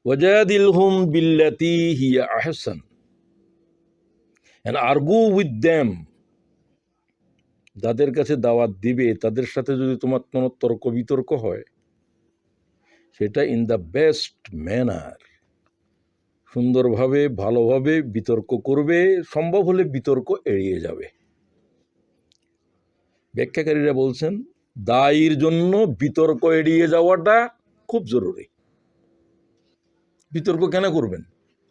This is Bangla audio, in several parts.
ওয়াজাদিলহুম বিল্লাতি Hiya Ahsan, and argue with them, যাদের কাছে দাওয়াত দিবে তাদের সাথে যদি তোমার কোনো তর্ক বিতর্ক হয় সেটা ইন দ্য বেস্ট ম্যানার, সুন্দরভাবে ভালোভাবে বিতর্ক করবে, সম্ভব হলে বিতর্ক এড়িয়ে যাবে। ব্যাখ্যাকারীরা বলছেন দায়ীর জন্য বিতর্ক এড়িয়ে যাওয়াটা খুব জরুরি। বিতর্ক কেন করবেন?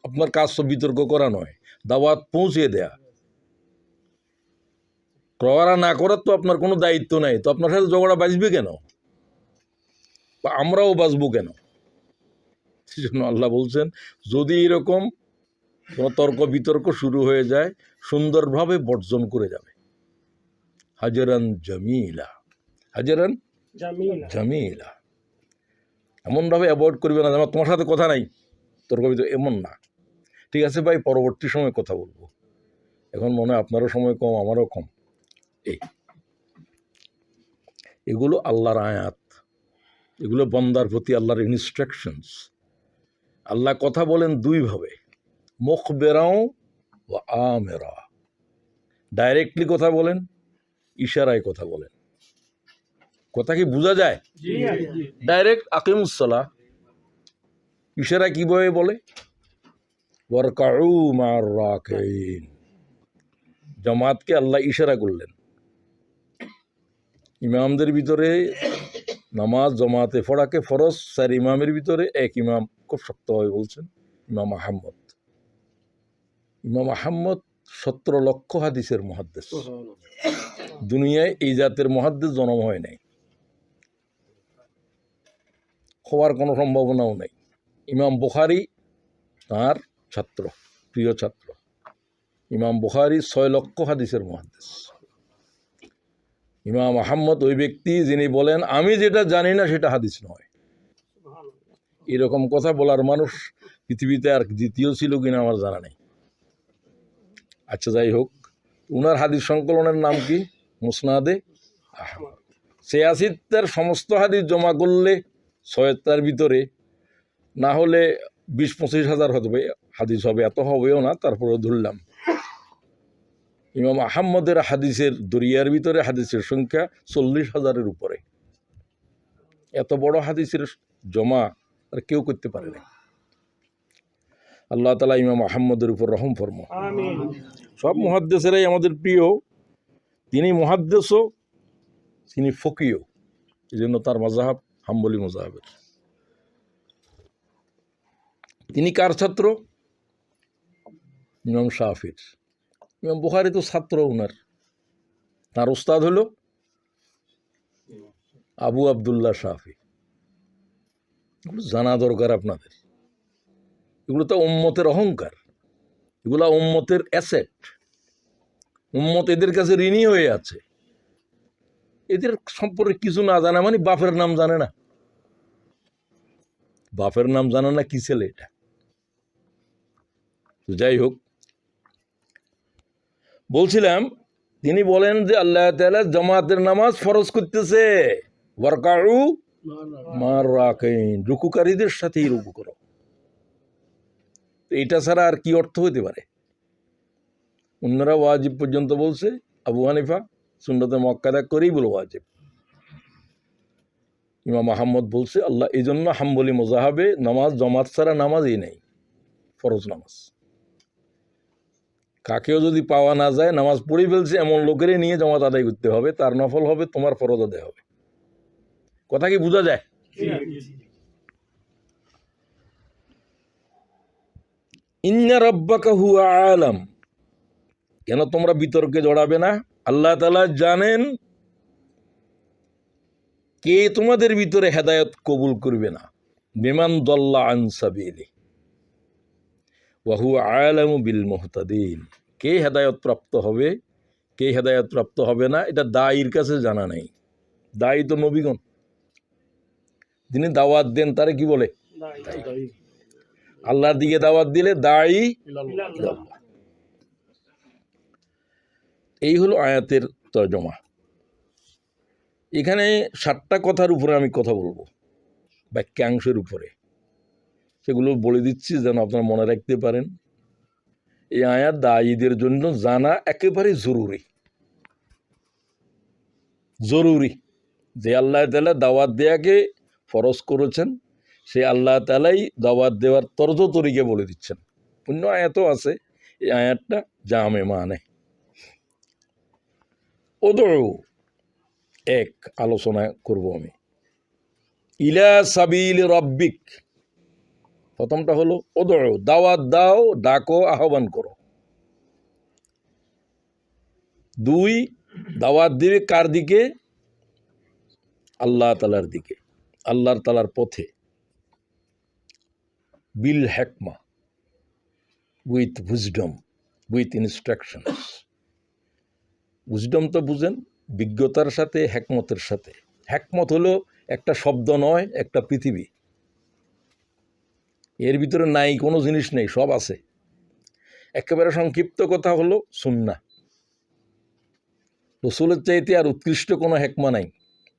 আপনার কাজ তো বিতর্ক করা নয়, দাওয়াত পৌঁছে দেয়া। করা না করার তো আপনার কোনো দায়িত্ব নাই, তো আপনার সাথে ঝগড়া বাঁচবে কেন, বা আমরাও বাঁচবো কেন? সেজন্য আল্লাহ বলছেন যদি এরকম কোনো তর্ক বিতর্ক শুরু হয়ে যায় সুন্দরভাবে বর্জন করে যাবে। হাজারান জামিলা, হাজারান জামিলা, এমনভাবে অ্যাভয়েড করবে না যেন তোমার সাথে কথা নাই, তর্ক বিতর্ক, এমন না। ঠিক আছে ভাই, পরবর্তী সময় কথা বলবো, এখন মনে হয় আপনারও সময় কম আমারও কম। এগুলো আল্লাহর আয়াত, এগুলো বন্দার প্রতি আল্লাহর ইনস্ট্রাকশনস। আল্লাহ কথা বলেন দুইভাবে, মুখবেরাও ও আমেরা, ডাইরেক্টলি কথা বলেন, ইশারায় কথা বলেন। কথা কি বোঝা যায়? ডাইরেক্ট আকিমুসসালাহ, ইশারা কিভাবে বলে? ওয়ারকাউ মা'আর রাকিন, জামাতকে আল্লাহ ইশারা করলেন। ইমামদের ভিতরে নামাজ জামাতে পড়াকে ফরজ, 4 ইমামের ভিতরে এক ইমাম খুব শক্তভাবে বলছেন, ইমাম আহমদ। ইমাম আহমদ 17 লক্ষ হাদিসের মুহাদ্দিস। দুনিয়ায় এই জাতের মুহাদ্দিস জন্ম হয় নাই, হওয়ার কোনো সম্ভাবনাও নেই। ইমাম বুখারী তার ছাত্র, প্রিয় ছাত্র। ইমাম বুখারী 6 লক্ষ হাদিসের মুহাদ্দিস। ইমাম আহমদ ওই ব্যক্তি যিনি বলেন আমি যেটা জানি না সেটা হাদিস নয়। এরকম কথা বলার মানুষ পৃথিবীতে আর দ্বিতীয় ছিল কিনা আমার জানা নেই। আচ্ছা, যাই হোক, উনার হাদিস সংকলনের নাম কি? মুসনাদে আহমদ। 86টার সমস্ত হাদিস জমা করলে 6টার ভিতরে না হলে 20-25 হাজার হবে হাদিস হবে, এত হবেও না, তারপরে ধরলাম। ইমাম আহমদের হাদিসের দরিয়ার ভিতরে হাদিসের সংখ্যা 40,000-এর উপরে। এত বড় হাদিসের জমা আর কেউ করতে পারে না। আল্লাহ তাআলা ইমাম আহমদের উপর রহম ফরমাও। আমিন। সব মুহাদ্দিসেরাই আমাদের প্রিয়, তিনি মুহাদ্দিসও, তিনি ফকিহও, এই জন্য তার মাযহাব হাম্বলি মাযহাবের। তিনি কার ছাত্র? ইমাম শাফির। ইমাম বুখারী তো ছাত্র উনার, তার উস্তাদ হলো আবু আবদুল্লাহ শাফি। এগুলো জানা দরকার আপনাদের। এগুলো তো উম্মতের অহংকার, এগুলো উম্মতের অ্যাসেট। উম্মত এদের কাছে ঋণী হয়ে আছে। এদের সম্পর্কে কিছু না জানা মানে বাপের নাম জানে না। বাপের নাম জানে না, কি ছেলে এটা। যাই হোক, বলছিলাম তিনি বলেন যে আল্লাহ তাআলা জামাতের নামাজ ফরজ করতেছে, ওয়ারকাউ মা'আর রাকিন, রুকুকারীদের সাথেই রুকু করো। এটা ছাড়া আর কি অর্থ হতে পারে? অন্যরা ওয়াজিব পর্যন্ত বলছে, আবু হানিফা সুন্নতে মুআক্কাদা করেই বলো ওয়াজিব। ইমাম আহমদ বলছে আল্লাহ এই জন্য হাম্বলি মাযহাবে নামাজ জামাত ছাড়া নামাজই নেই, ফরজ নামাজ। কাকেও যদি পাওয়া না যায়, নামাজ পড়ে ফেলছে এমন লোকেরই নিয়ে জামাত আদায় করতে হবে, তার নফল হবে, তোমার ফরজ আদায় হবে। কথা কি বোঝা যায়? ইন্না রাব্বাকা হুয়া আলাম, কেন তোমরা বিতর্কে জড়াবে না? আল্লাহ তাআলা জানেন কে তোমাদের ভিতরে হেদায়েত কবুল করবে না। বিমান দাল্লা আন সাবিলি ওয়া হুয়া আলামু বিল মুহতাদিন, কে হেদায়েত প্রাপ্ত হবে, কে হেদায়েত প্রাপ্ত হবে না, এটা দায়ীর কাছে জানা নেই। দায়ী তো নবীগণ, যিনি দাওয়াত দেন তারে কি বলে? আল্লাহর দিকে দাওয়াত দিলে দায়ী ইলাল্লাহ। এই হলো আয়াতের তর্জমা। এখানে 7টা কথার উপরে আমি কথা বলবো, বাক্যাংশের উপরে। সেগুলো বলে দিচ্ছি যেন আপনারা মনে রাখতে পারেন। এই আয়াত দায়ীদের জন্য জানা একেবারে জরুরি। যে আল্লাহ তাআলা দাওয়াত দেয়াকে ফরজ করেছেন, সে আল্লাহ তাআলাই দাওয়াত দেওয়ার তর্জ তরিকা বলে দিচ্ছেন। অন্য আয়াতও আছে, এই আয়াতটা জামে মানে। উদউ এক আলোচনা করব আমি। ইলা সাবিল রাব্বিক, প্রথমটা হলো উদউ, দাওয়াত দাও, ডাকো, আহ্বান করো। 2, দাওয়াত দিবে কার দিকে? আল্লাহ তাআলার দিকে, আল্লাহ তাআলার পথে। বিল হিকমা, with wisdom, with instructions. Wisdom তো বুঝেন, বিজ্ঞতার সাথে, হিকমতের সাথে। হিকমত হলো একটা শব্দ নয়, একটা পৃথিবী। এর ভিতরে নাই কোনো জিনিস নেই, সব আছে। একেবারে সংক্ষিপ্ত কথা হলো সুন্নাহ। রাসূলের চাইতে আর উৎকৃষ্ট কোনো হিকমা নাই।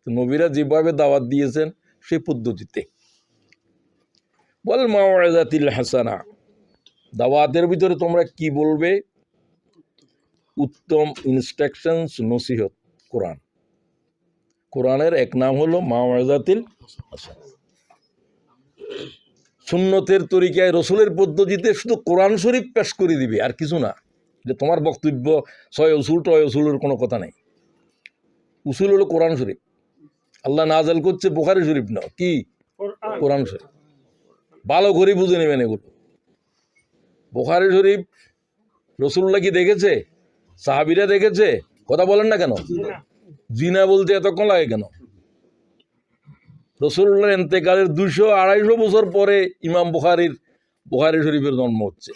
তো নবীরা যেভাবে দাওয়াত দিয়েছেন সেই পদ্ধতিতে। ওয়াল মাউইযাতিল হাসানা, দাওয়াতের ভিতরে তোমরা কি বলবে? উত্তম ইনস্ট্রাকশনস, নসিহত। কোরআনের এক নাম হলো মাউইযাতিল হাসানা। সুন্নতের তরিকায় রসুলের পদ্ধতিতে শুধু কোরআন শরীফ পেশ করে দিবে, আর কিছু না। যে তোমার বক্তব্য ছয় উসুল টয় উসুলের কোনো কথা নাই। উসুল হলো কোরআন শরীফ। আল্লাহ নাযিল করছে বুখারী শরীফ না, কি? কোরআন শরীফ। ভালো করে বুঝে নেবেন এগুলো। বুখারী শরীফ রাসূলুল্লাহ কি দেখেছে? সাহাবীরা দেখেছে? কথা বলেন না কেন? জিনা বলতে এতক্ষণ লাগে কেন? রাসূলুল্লাহর ইন্তেকালের 200-250 বছর পরে ইমাম বুখারী শরীফের জন্ম হচ্ছে।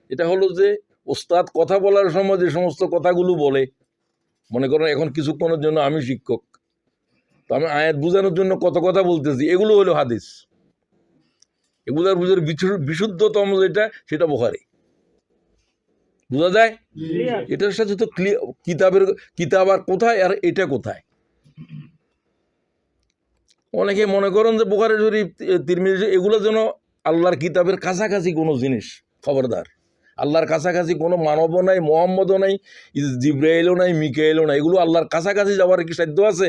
এটা হলো যে ওস্তাদ কথা বলার সময় যে সমস্ত কথাগুলো বলে, মনে করেন এখন কিছুক্ষণের জন্য আমি শিক্ষক, তো আমি আয়াত বোঝানোর জন্য কত কথা বলতেছি, এগুলো হলো হাদিস। এগুলোর ভিতরে বিশুদ্ধতম যেটা, সেটা বুখারী। বোঝা যায়? এটার সাথে তো কিতাব আর কোথায়, আর এটা কোথায়? অনেকে মনে করেন যে বুখারী শরীফ, তিরমিজি, এগুলো যেন আল্লাহর কিতাবের কাছাকাছি কোনো জিনিস। খবরদার, আল্লাহর কাছাকাছি কোনো মানবও নাই, মুহাম্মদও নাই, জিবরাইলও নাই, মিকাইলও নাই। এগুলো আল্লাহর কাছাকাছি যাওয়ার কি সাধ্য আছে?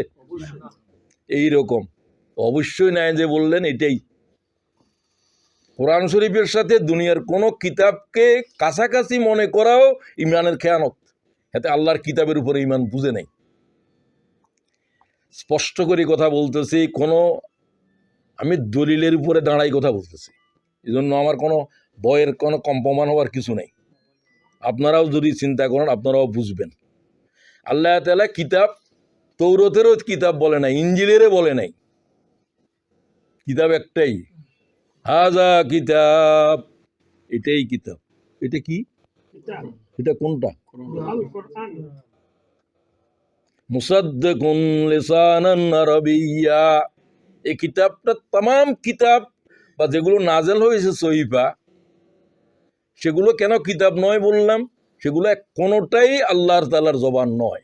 এইরকম অবশ্যই নাই। যে বললেন এটাই, কোরআন শরীফের সাথে দুনিয়ার কোনো কিতাবকে কাছাকাছি মনে করাও ইমানের খেয়ানত। এতে আল্লাহর কিতাবের উপরে ইমান বুঝে নেই। স্পষ্ট করে কথা বলতেছি, আমি দলিলের উপরে দাঁড়াই কথা বলতেছি। এই জন্য আমার কোনো বয়ের কোনো কম্পমান হওয়ার কিছু নেই। আপনারাও যদি চিন্তা করেন, আপনারাও বুঝবেন। আল্লাহ তাআলা কিতাব, তৌরাতেরও কিতাব বলে নাই, ইনজিলেরও বলে নাই। কিতাব একটাই, হাজা কিতাব, এটাই কিতাব। এটা কি? এটা কোনটা? মুসাদ্দিকুন লিসানান আরাবিয়্যা। এই কিতাবটা তামাম কিতাব বা যেগুলো নাজেল হয়েছে সহিফা, সেগুলো কেন কিতাব নয় বললাম? সেগুলো কোনোটাই আল্লাহর তাআলার জবান নয়,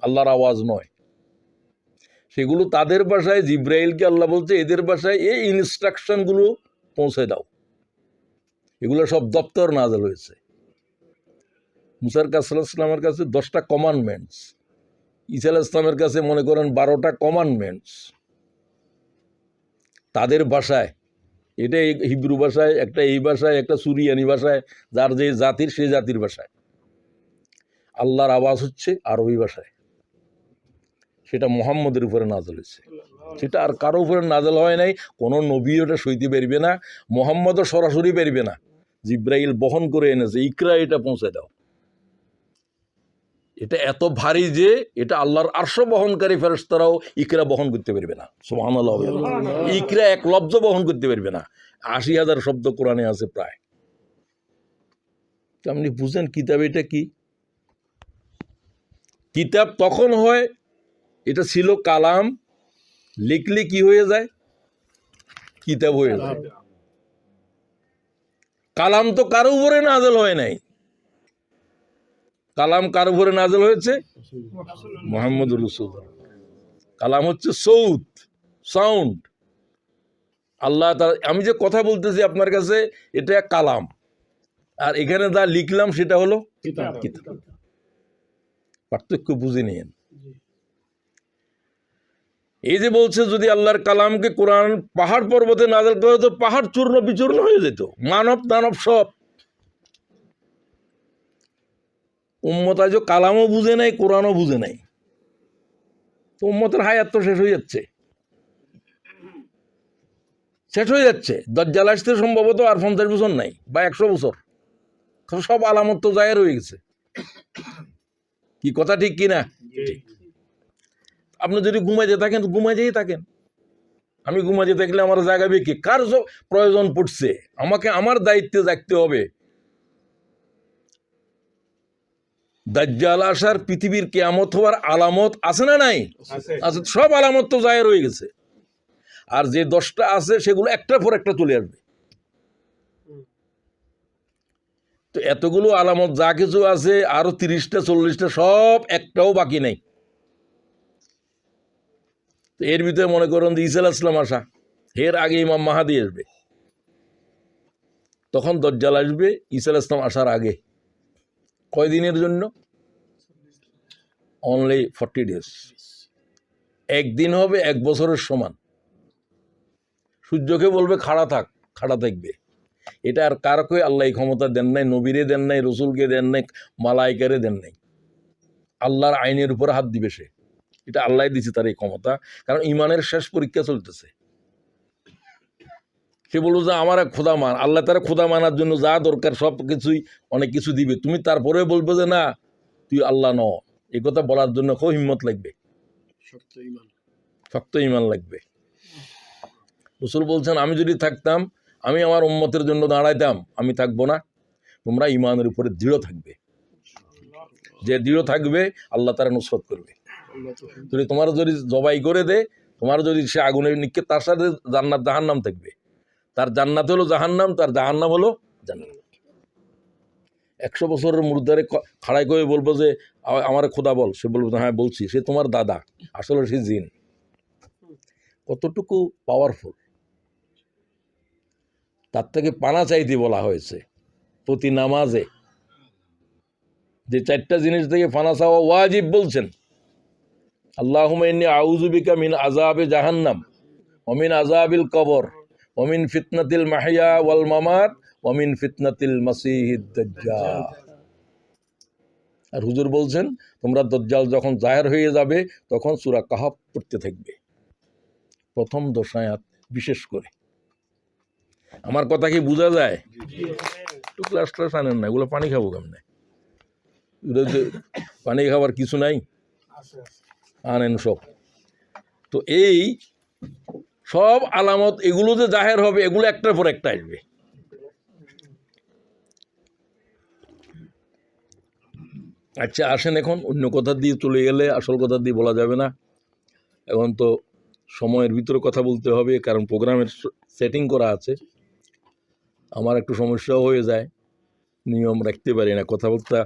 আল্লাহর আওয়াজ নয়। সেগুলো তাদের ভাষায়, জিবরাইলকে আল্লাহ বলছে এদের ভাষায় এই ইনস্ট্রাকশনগুলো পৌঁছে দাও। এগুলো সব দপ্তর নাজেল হয়েছে। মুসা আলাইহিস সালামের কাছে 10টা কমান্ডমেন্টস, ঈসা আলাইহিস সালামের কাছে মনে করেন 12টা কমান্ডমেন্টস। তাদের ভাষায়, এটা হিব্রু ভাষায়, একটা এই ভাষায়, একটা সুরিয়ানি ভাষায়, যার যে জাতির সেই জাতির ভাষায়। আল্লাহর আওয়াজ হচ্ছে আরবি ভাষায়। সেটা মুহাম্মদের উপরে নাজেল হয়েছে, সেটা আর কারো উপরে নাজেল হয় নাই। কোনো নবী ওটা সইতে পারবে না, মুহাম্মদও সরাসরি পারবে না। জিবরাইল বহন করে এনেছে, ইকরা, এটা পৌঁছে দাও। এটা এত ভারী যে এটা আল্লাহর আরশ বহনকারী ফেরেশতারাও ইকরা বহন করতে পারবে না। সুবহানাল্লাহ। ইকরা এক লফজ বহন করতে পারবে না। 80,000 শব্দ কোরআনে আছে প্রায়। আপনি বুঝেন কিতাব এটা কি? কিতাব তখন হয়, এটা ছিল কালাম, লিখলে কি হয়ে যায়? কিতাব হয়ে যায়। কালাম তো কারো উপরে নাজেল হয় নাই। কালাম কার উপরে নাজেল হয়েছে? মুহাম্মদুর রাসূলুল্লাহ। কালাম হচ্ছে সাউন্ড। আল্লাহ তাআলা, আমি যে কথা বলতেছি আপনার কাছে এটা কালাম, আর এখানে যা লিখলাম সেটা হলো কিতাব। কিতাব। পার্থক্য বুঝে নিন। এই যে বলছে যদি আল্লাহর কালামকে কোরআন পাহাড় পর্বতে নাযিল করে তো পাহাড় চূর্ণ বিচূর্ণ হয়ে যেত, মানব দানব সব। উম্মত আজও কালামও বুঝে নাই, কোরআনও বুঝে নাই, তো উম্মতের হায়াত তো শেষ হয়ে যাচ্ছে, শেষ হয়ে যাচ্ছে। দাজ্জাল আসতে সম্ভবত আর 50 বছর নাই বা 100 বছর, সব আলামত তো জায়ের হয়ে গেছে। কি কথা ঠিক কিনা? আপনি যদি ঘুমাইতে থাকেন তো ঘুমাইতেই থাকেন। আমি ঘুমাইতে থাকলে আমার জাগাবে কি? কার প্রয়োজন পড়ছে? আমাকে আমার দায়িত্বে জাগতে হবে। দাজ্জাল আসার, পৃথিবীর কিয়ামত হওয়ার আলামত আছে না নাই? আছে। সব আলামত তো জায়ের হয়ে গেছে। আর যে 10টা আছে সেগুলো একটার পর একটা চলে আসবে। তো এতগুলো আলামত যা কিছু আছে, আরো 30টা 40টা, সব একটাও বাকি নেই। তো এর ভিতরে মনে করেন যে ঈসা আলাইহিস সালাম আসা, এর আগে ইমাম মাহাদি আসবে, তখন দাজ্জাল আসবে ঈসা আলাইহিস সালাম আসার আগে। কয়দিনের জন্য? Only 40 days. একদিন হবে 1 বছরের সমান। সূর্যকে বলবে খাড়া থাক, খাড়া থাকবে। এটা আর কারকে আল্লাহ এই ক্ষমতা দেন নাই, নবীরে দেন নাই, রসুলকে দেন নাই, মালাইকারে দেন নাই। আল্লাহর আইনের উপর হাত দিবে সে, এটা আল্লাহ দিছে তার এই ক্ষমতা। কারণ ইমানের শেষ পরীক্ষা চলতেছে। সে বললো যে আমার এক খোদা মান, আল্লাহ তারা খোদা মানার জন্য যা দরকার সব কিছুই, অনেক কিছু দিবে। তুমি তারপরে বলবে যে না তুই আল্লাহ ন, এই কথা বলার জন্য খুব হিম্মত লাগবে, শক্ত ইমান লাগবে। রসুল বলছেন আমি যদি থাকতাম, আমি আমার উম্মতের জন্য দাঁড়াইতাম, আমি থাকবো না। তোমরা ইমানের উপরে দৃঢ় থাকবে, যে দৃঢ় থাকবে আল্লাহ তারা নুসরত করবে। যদি তোমার যদি জবাই করে দে, তোমার যদি সে আগুনে নিক্ষেপ, তার সাথে জান্নাত জাহান্নাম থাকবে। তার জান্নাত হলো জাহান্নাম, তার জাহান্নাম হলো জান্নাত। 100 বছরের মুর্দারে খাড়াই করে বলবো যে আমার খোদা বল, সে বলবো হ্যাঁ বলছি, সে তোমার দাদা, আসলে সে জিন। কতটুকু পাওয়ারফুল! তার থেকে পানা চাইতে বলা হয়েছে প্রতি নামাজে, যে 4টা জিনিস থেকে পানা চাওয়া ওয়াজিব বলছেন। আল্লাহুম্মা ইন্নী আউযু বিকা মিন আযাবি জাহান্নাম ওয়া মিন আযাবিল কবর ওয়া মিন ফিতনাতিল মাহইয়া ওয়াল মামাত ওয়া মিন ফিতনাতিল মাসিহিদ দাজ্জাল। আর হুজুর বলছেন তোমরা দাজ্জাল যখন জাহির হয়ে যাবে তখন সূরা কাহফ পড়তে থাকবে, প্রথম 10 আয়াত বিশেষ করে। আমার কথা কি বোঝা যায়? একটু ক্লাস আনেন না, এগুলো পানি খাবো কেমনে? পানি খাবার কিছু নাই, আনেন সব। তো এই সব আলামত এগুলো যে জাহের হবে, এগুলো একটার পর একটা আসবে। আচ্ছা আসেন, এখন অন্য কথা দিয়ে চলে গেলে আসল কথা দিয়ে বলা যাবে না। এখন তো সময়ের ভিতরে কথা বলতে হবে, কারণ প্রোগ্রামের সেটিং করা আছে। আমার একটু সমস্যাও হয়ে যায়, নিয়ম রাখতে পারি না, কথা বলতে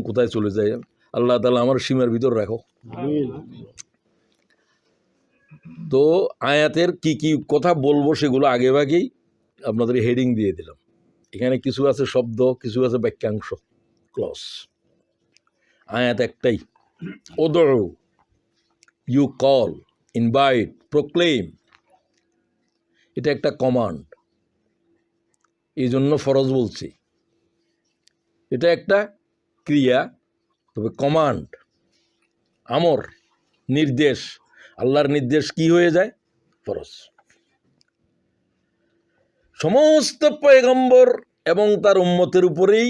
কোথায় চলে যায়। আল্লাহ তাআলা আমার সীমার ভিতর রাখো। তো আয়াতের কি কি কথা বলবো সেগুলো আগে ভাগেই আপনাদের হেডিং দিয়ে দিলাম। এখানে কিছু আছে শব্দ, কিছু আছে বাক্যাংশ, ক্লজ। আয়াত একটাই, উদউ, ইউ কল, ইনভাইট, প্রোক্লেম। এটা একটা কমান্ড, এই জন্য ফরজ বলছি। এটা একটা ক্রিয়া, তবে কমান্ড, আমর, নির্দেশ। আল্লাহর নির্দেশ কি হয়ে যায়? ফরজ। সমস্ত পয়গম্বর এবং তার উম্মতের উপরেই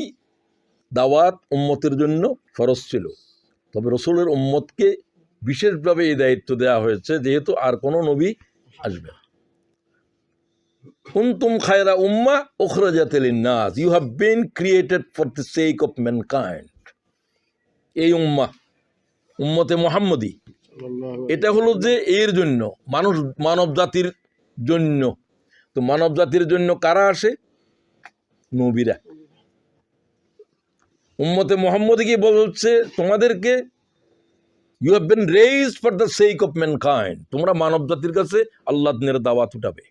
দাওয়াত উম্মতের জন্য ফরজ ছিল, তবে রসুলের উম্মতকে বিশেষভাবে এই দায়িত্ব দেওয়া হয়েছে, যেহেতু আর কোনো নবী আসবে না। কুনতুম খায়রা উম্মাহ উখরাজাত লিন-নাস, you have been created for the sake of mankind. এই উম্মতে মুহাম্মদী, এটা হলো যে এর জন্য, মানব জাতির জন্য। তো মানব জাতির জন্য কারা আসে? নবীরা। উম্মতে মুহাম্মদীকে বলছে তোমাদেরকে, you have been raised for the sake of mankind, তোমরা মানব জাতির কাছে আল্লাহর দিনের দাওয়াত উঠাবে।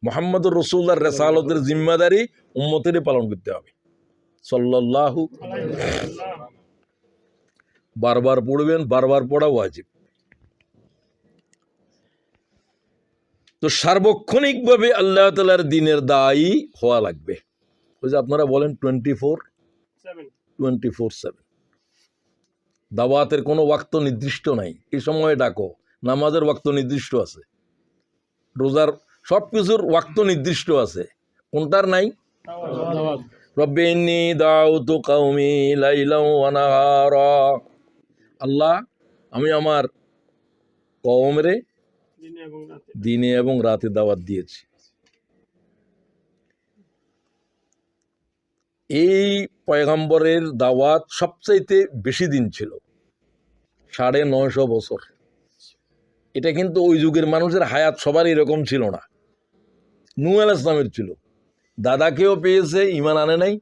মুহাম্মদুর রাসূলুল্লাহর রিসালাতের জিম্মাদারি উম্মতের পালন করতে হবে সাল্লাল্লাহু। বারবার পড়বেন, বারবার পড়া ওয়াজিব। তো সার্বক্ষণিকভাবে আল্লাহ তাআলার দ্বীনের দায়ী হওয়া লাগবে। ওই যে আপনারা বলেন 24/7 দাওয়াতের কোনো ওয়াক্ত নির্দিষ্ট নাই, এই সময়ে ডাকো, নামাজের ওয়াক্ত নির্দিষ্ট আছে, রোজার সব কিছুর ওয়াক্ত নির্দিষ্ট আছে, কোনটার নাই? রব্বি ইন্নী দাউতু কওমি লাইলান ওয়া নাহারা। আল্লাহ, আমি আমার কওমরে দিনে এবং রাতে দাওয়াত দিয়েছি। এই পয়গম্বরের দাওয়াত সবচাইতে বেশি দিন ছিল, 950 বছর। এটা কিন্তু ওই যুগের মানুষের হায়াত সবার এরকম ছিল না। নূহ আলাইহিস সালামের ছিল, দাদাকেও পেয়েছে, ঈমান আনে নাই,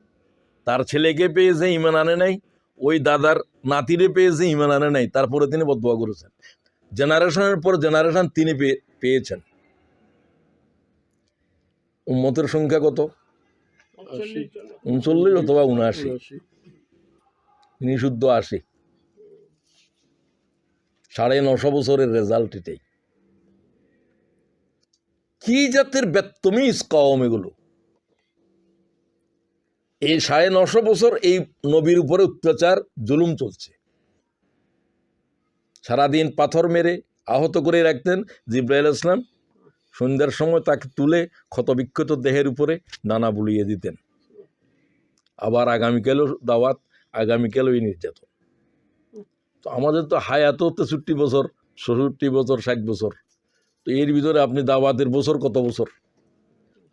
তার ছেলেকে পেয়েছে, ঈমান আনে নাই, ওই দাদার নাতিরে পেয়েছে, ঈমান আনে নাই, তারপরে তিনি বদদুয়া করেছেন। জেনারেশনের পর জেনারেশন তিনি পেয়েছেন। উম্মতের সংখ্যা কত? 39 অথবা 79, তিনি শুদ্ধ 80। 950 বছরের রেজাল্ট এটাই। কি জাতের বেত্তমিজ কওম এগুলো! এই 950 বছর এই নবীর উপরে অত্যাচার জুলুম চলছে। সারাদিন পাথর মেরে আহত করে রাখতেন। জিবরাইল আলাইহিস সালাম সন্ধ্যার সময় তাকে তুলে ক্ষতবিক্ষত দেহের উপরে নানা বুলিয়ে দিতেন। আবার আগামীকালও দাওয়াত, আগামীকালও এই নির্যাতন। তো আমাদের তো হায়াত 63 বছর, 64 বছর, 60 বছর। তো এর ভিতরে আপনি দাওয়াতের বছর কত বছর?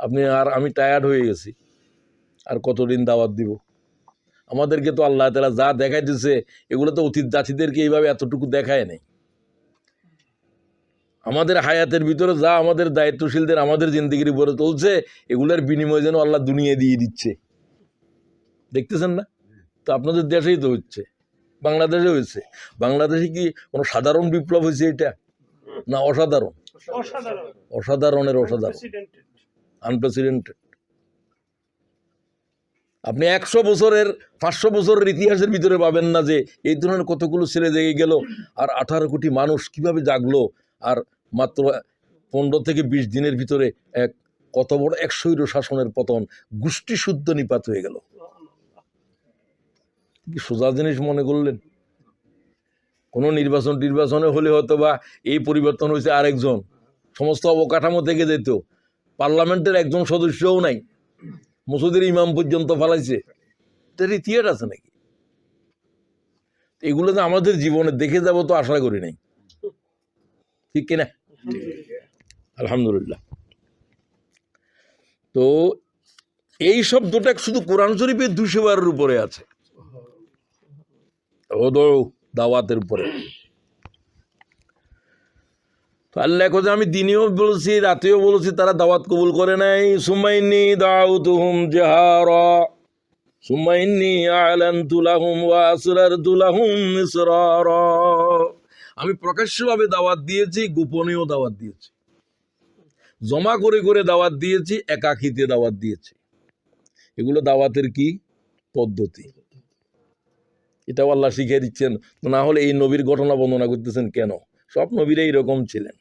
আপনি আর আমি টায়ার্ড হয়ে গেছি, আর কতদিন দাওয়াত দিব? আমাদেরকে তো আল্লাহ তাআলা যা দেখাই দিচ্ছে, এগুলো তো অতীত জাতিদেরকে এইভাবে এতটুকু দেখায় নাই। আমাদের হায়াতের ভিতরে যা আমাদের দায়িত্বশীলদের আমাদের জিন্দেগির উপরে চলছে, এগুলোর বিনিময়ে যেন আল্লাহ দুনিয়া দিয়ে দিচ্ছে, দেখতেছেন না? তো আপনাদের দেশেই তো হচ্ছে, বাংলাদেশে হয়েছে। বাংলাদেশে কি কোনো সাধারণ বিপ্লব হয়েছে এটা? না অসাধারণ? অসাধারণের অসাধারণ, আনপ্রেসিডেন্টেড। আপনি 100 বছরের 500 বছরের ইতিহাসের ভিতরে পাবেন না যে এই ধরনের কতগুলো ছেলে জেগে গেল, আর 18 কোটি মানুষ কিভাবে জাগলো, আর মাত্র 15 থেকে 20 দিনের ভিতরে এক কত বড় এক স্বৈর শাসনের পতন, গোষ্ঠী শুদ্ধ নিপাত হয়ে গেল। কি সোজা জিনিস মনে করলেন? কোনো নির্বাচনে হলে হয়তো বা এই পরিবর্তন হয়েছে, আরেকজন সমস্ত অবকাঠামো থেকে যেত, পার্লামেন্টের একজন সদস্যও নাই, মসজিদের ইমাম পর্যন্ত ফালাইছে। এটার ইতিহাস আছে নাকি? এগুলো যে আমাদের জীবনে দেখে যাব তো আশা করি নাই, ঠিক কিনা? আলহামদুলিল্লাহ। তো এই শব্দটা শুধু কোরআন শরীফের 200 বারের উপরে আছে, দাওয়াতের উপরে। আল্লাহ কথা আমি দিনেও বলেছি, রাতেও বলেছি, তারা দাওয়াত কবুল করে নাই। সুমাইনি দাউতুহুম জাহারা সুমাইনি আ'লানতু লাহুম ওয়া আসরারতু লাহুম ইসরারা। আমি প্রকাশ্যভাবে দাওয়াত দিয়েছি, গোপনেও দাওয়াত দিয়েছি, জমা করে করে দাওয়াত দিয়েছি, একাকিতে দাওয়াত দিয়েছি। এগুলো দাওয়াতের কি পদ্ধতি, এটাও আল্লাহ শিখিয়ে দিচ্ছেন। না হলে এই নবীর ঘটনা বর্ণনা করতেছেন কেন? সব নবীরাই এরকম ছিলেন,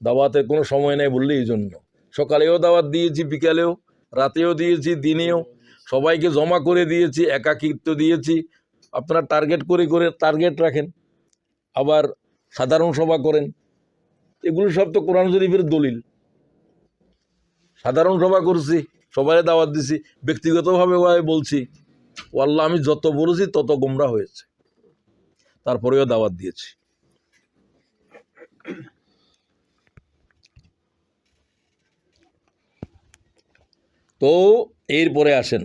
দাওয়াতের কোনো সময় নেই বললে এই জন্য। সকালেও দাওয়াত দিয়েছি, বিকালেও, রাতেও দিয়েছি, দিনেও, সবাইকে জমা করে দিয়েছি, একাকিত্ব দিয়েছি। আপনারা টার্গেট করে করে টার্গেট রাখেন, আবার সাধারণ সভা করেন, এগুলো সব তো কোরআন শরীফের দলিল। সাধারণ সভা করছি, সবাই দাওয়াত দিছি, ব্যক্তিগতভাবে বলছি, ও আল্লাহ আমি যত বলেছি তত গোমরা হয়েছে, তারপরেও দাওয়াত দিয়েছি। তো এরপরে আসেন,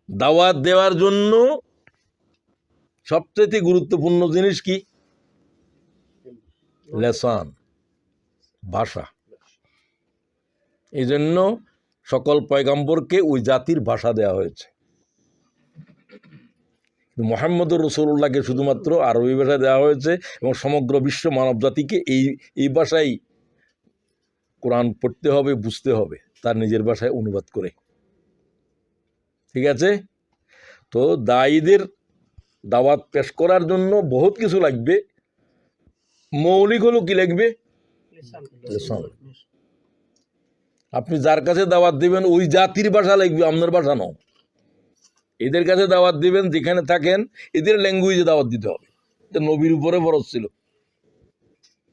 দাওয়াত দেওয়ার জন্য সবচেয়ে গুরুত্বপূর্ণ জিনিস কি? লেসান, ভাষা। এই জন্য সকল পয়গম্বরকে ওই জাতির ভাষা দেওয়া হয়েছে। মুহাম্মদুর রাসূলুল্লাহকে শুধুমাত্র আরবি ভাষা দেওয়া হয়েছে, এবং সমগ্র বিশ্ব মানব জাতিকে এই ভাষাই কোরআন পড়তে হবে, বুঝতে হবে, তার নিজের ভাষায় অনুবাদ করে। ঠিক আছে? তো দায়ীদের দাওয়াত পেশ করার জন্য বহুত কিছু লাগবে। মৌলিক হলো কি লাগবে? লেসন। আপনি যার কাছে দাওয়াত দিবেন ওই জাতির ভাষা লাগবে, আপনার ভাষা নয়। এদের কাছে দাওয়াত দিবেন যেখানে থাকেন, এদের ল্যাঙ্গুয়েজে দাওয়াত দিতে হবে। এটা নবীর উপরে ফরজ ছিল,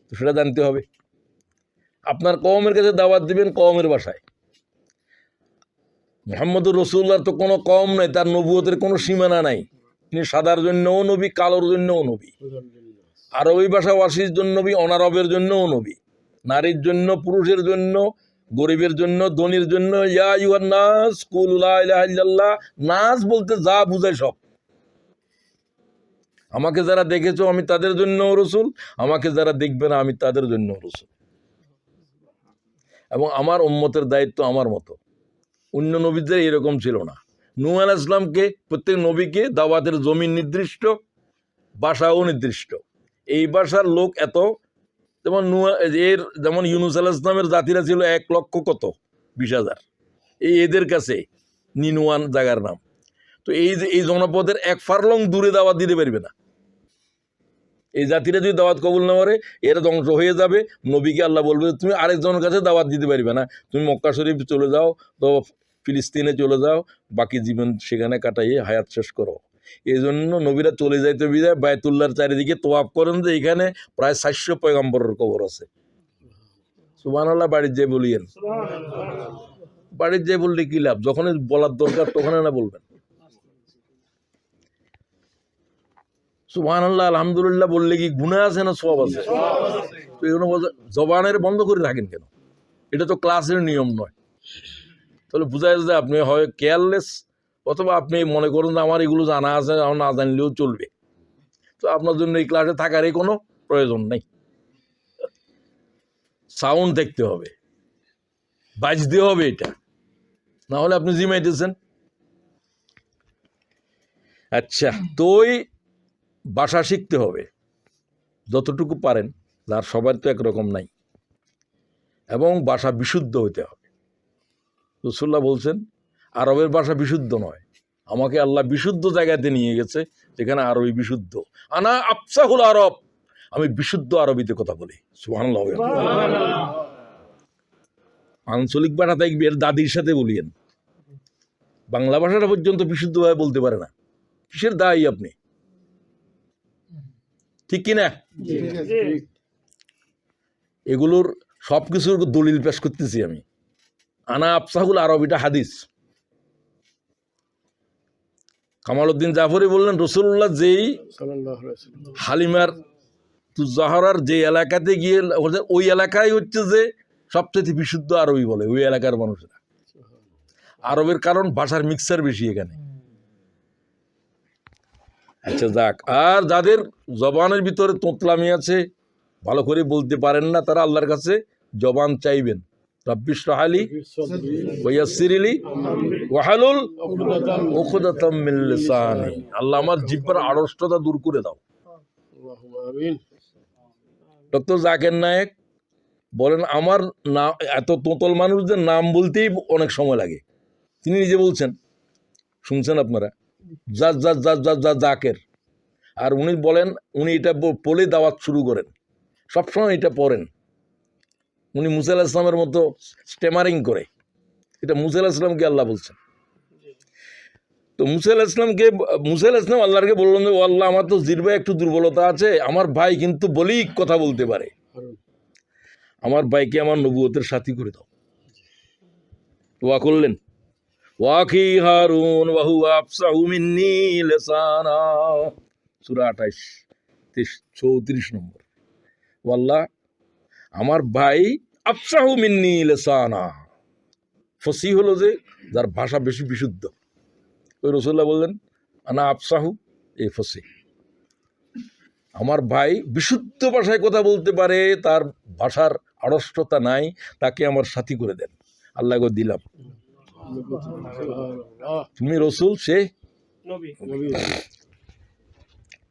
তো সেটা জানতে হবে। আপনার কওমের কাছে দাওয়াত দিবেন কওমের ভাষায়। মুহাম্মদুর রাসূলুল্লাহর তো কোনো কওম নাই, তার নবুয়তের কোনো সীমানা নাই। তিনি সাদার জন্যও নবী, কালোর জন্যও নবী, আরবি ভাষা ভাষীর জন্য নবী, অনারবের জন্যও নবী, নারীর জন্য, পুরুষের জন্য, গরিবের জন্য, ধনীর জন্য। ইয়া আইয়ুহান নাস কুলু লা ইলাহা ইল্লাল্লাহ। নাস বলতে যা বুঝায় সব। আমাকে যারা দেখেছো আমি তাদের জন্য রসুল, আমাকে যারা দেখবে না আমি তাদের জন্য রসুল। এবং আমার উম্মতের দায়িত্ব আমার মতো। অন্য নবীদের এরকম ছিল না। নূহ আলাইহিস সালামকে, প্রত্যেক নবীকে দাওয়াতের জমিন নির্দিষ্ট, ভাষাও নির্দিষ্ট। এই ভাষার লোক এত, যেমন যেমন ইউনূস আলাইহিস সালামের জাতিরা ছিল 1,20,000 এদের কাছে নিনুয়ান জায়গার নাম। তো এই জনপদের 1 ফারলং দূরে দাওয়াত দিতে পারবে না। এই জাতিরা যদি দাওয়াত কবুল না করে এরা ধ্বংস হয়ে যাবে। নবীকে আল্লাহ বলবে তুমি আরেকজনের কাছে দাওয়াত দিতে পারবে না, তুমি মক্কা শরীফ চলে যাও, তো ফিলিস্তিনে চলে যাও, বাকি জীবন সেখানে কাটাইয়ে হায়াত শেষ করো। এই জন্য নবীরা চলে যাইতে বিদায় বায়তুল্লাহর চারিদিকে তোয়াফ করেন যে এখানে প্রায় 400 পয়গম্বরের কবর আছে। সুবহানাল্লাহ। বাড়ির যে বলিয়েন, বাড়ির যে বললে কি লাভ, যখন বলার দরকার তখন না বলবেন। সুবহানাল্লাহ আলহামদুলিল্লাহ বললে কি গুনাহ আছে না সওয়াব আছে? তো এগুলো জবানের বন্ধ করে থাকেন কেন? এটা তো ক্লাসের নিয়ম নয়। তাহলে বোঝা যায় যে আপনি হয় কেয়ারলেস, অথবা আপনি মনে করুন যে আমার এগুলো জানা আছে, আমার না জানলেও চলবে। তো আপনার জন্য এই ক্লাসে থাকারই কোনো প্রয়োজন নেই। সাউন্ড দেখতে হবে, বাজতে হবে, এটা না হলে আপনি জিমাইতেছেন। আচ্ছা, তোই ভাষা শিখতে হবে যতটুকু পারেন, যার সবার তো একরকম নাই, এবং ভাষা বিশুদ্ধ হইতে হবে। রাসূলুল্লাহ বলছেন আরবের ভাষা বিশুদ্ধ নয়, আমাকে আল্লাহ বিশুদ্ধ জায়গাতে নিয়ে গেছে যেখানে আরবি বিশুদ্ধ। আনা আফসাহুল আরব, আমি বিশুদ্ধ আরবিতে কথা বলি। সুবহানাল্লাহ। আঞ্চলিক ভাষা দেখবি এর দাদির সাথে বলিয়েন, বাংলা ভাষাটা পর্যন্ত বিশুদ্ধভাবে বলতে পারে না। কিসের দায়ী আপনি? ঠিক কিনা? এগুলোর সবকিছুর দলিল পেশ করতেছি আমি। আনা আফসাহুল আরবিটা হাদিস। কামালউদ্দিন জাফরি বললেন রাসূলুল্লাহ যেই হালিমার তুজাহরার যে এলাকাতে গিয়ে, ওই এলাকায় হচ্ছে যে সবচেয়ে বিশুদ্ধ আরবি বলে ওই এলাকার মানুষরা। আরবের কারণ ভাষার মিক্সার বেশি এখানে। আচ্ছা যাক, আর যাদের জবানের ভিতরে তোতলামি আছে, ভালো করে বলতে পারেন না, তারা আল্লাহর কাছে জবান চাইবেন। রাব্বিশ রাহলি ওয়াসসিরলি ওয়াহলুল উকদাতাম মিন লিসানি। আল্লাহ আমার জিহ্বার আড়ষ্টতা দূর করে দাও। ডক্টর জাকির নায়েক বলেন আমার না, এত তোতল মানুষদের নাম বলতেই অনেক সময় লাগে। তিনি নিজে বলছেন, শুনছেন আপনারা, জাকের। আর উনি বলেন, উনি এটা বলে দাওয়াত শুরু করেন, সবসময় এটা পড়েন। উনি মুসা আলাইহিস সালামের মতো স্টেমারিং করে, এটা মুসা আলাইহিস সালামকে আল্লাহ বলছেন। তো মুসা আলাইহিস সালাম আল্লাহকে বললেন যে ও আল্লাহ, আমার তো জিহ্বায় একটু দুর্বলতা আছে, আমার ভাই কিন্তু বলেই কথা বলতে পারে, আমার ভাইকে আমার নবুয়তের সাথী করে দাও। দোয়া করলেন, ওয়াকি হারুন ওয়া হুয়া আফসাহু মিন্নি লিসানা, সূরা 28-34 নম্বর। আল্লাহ, আমার ভাই আফসাহু মিন্নি লিসানা, ফসিহ হলো যে যার ভাষা বেশি বিশুদ্ধ। ওই রাসূলুল্লাহ বললেন আনা আফসাহু, এই ফসিহ। আমার ভাই বিশুদ্ধ ভাষায় কথা বলতে পারে, তার ভাষার আড়ষ্টতা নাই, তাকে আমার সাথী করে দেন। আল্লাহ গো দিলাম, তুমি রসুল, সে নবী।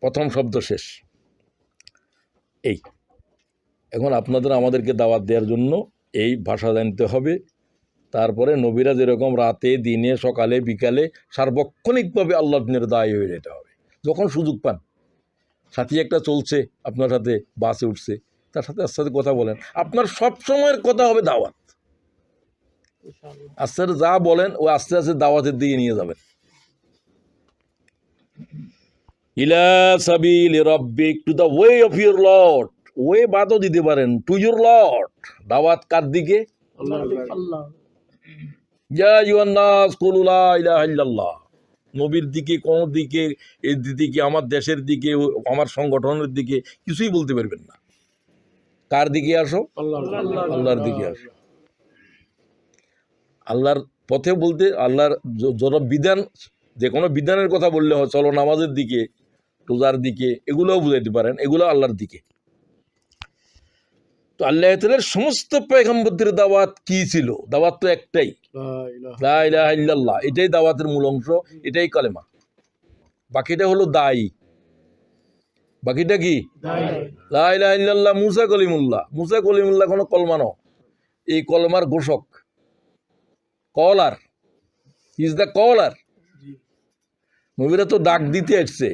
প্রথম শব্দ শেষ। এই এখন আপনাদের আমাদেরকে দাওয়াত দেওয়ার জন্য এই ভাষা জানতে হবে। তারপরে নবীরা যেরকম রাতে দিনে সকালে বিকালে সার্বক্ষণিকভাবে আল্লাহর দিনের দায়ী হয়ে যেতে হবে। যখন সুযোগ পান, সাথী একটা চলছে আপনার সাথে, বাসে উঠছে, তার সাথে আস্তে আস্তে কথা বলেন। আপনার সব সময়ের কথা হবে দাওয়াত। আস্তে আস্তে যা বলেন ও আস্তে আস্তে দাওয়াতের দিকে নিয়ে যাবেন। ইলা সাবিলি রাব্বিক, to the way of your lord. Way বাদও দিতে পারেন, টু ইউর লর্ড। দাওয়াত কার দিকে? ইয়া আইয়ুহান নাস কুলু লা ইলাহা ইল্লাল্লাহ। নবীর দিকে, কোন দিকে, এর দিকে, আমার দেশের দিকে, আমার সংগঠনের দিকে কিছুই বলতে পারবেন না। কার দিকে আসো? আল্লাহর দিকে আসো। আল্লাহর পথে বলতে আল্লাহর যত বিধান, যে কোনো বিধানের কথা বললে হয়, চলো নামাজের দিকে, রোজার দিকে, এগুলোও বুঝাইতে পারেন, এগুলো আল্লাহর দিকে। তো আল্লাহ তাআলার সমস্ত পয়গম্বরদের দাওয়াত কি ছিল? দাওয়াত তো একটাই, লা ইলাহা ইল্লাল্লাহ। এটাই দাওয়াতের মূল অংশ, এটাই কালেমা। বাকিটা হলো দায়ী। বাকিটা কি? লা ইলাহা ইল্লাল্লাহ। মুসা কলিমুল্লাহ কোনো কলমা নয়, এই কলমার ঘোষক, কলার, ইজ দ্য কলার। নবীরা তো ডাক দিতে আসছে,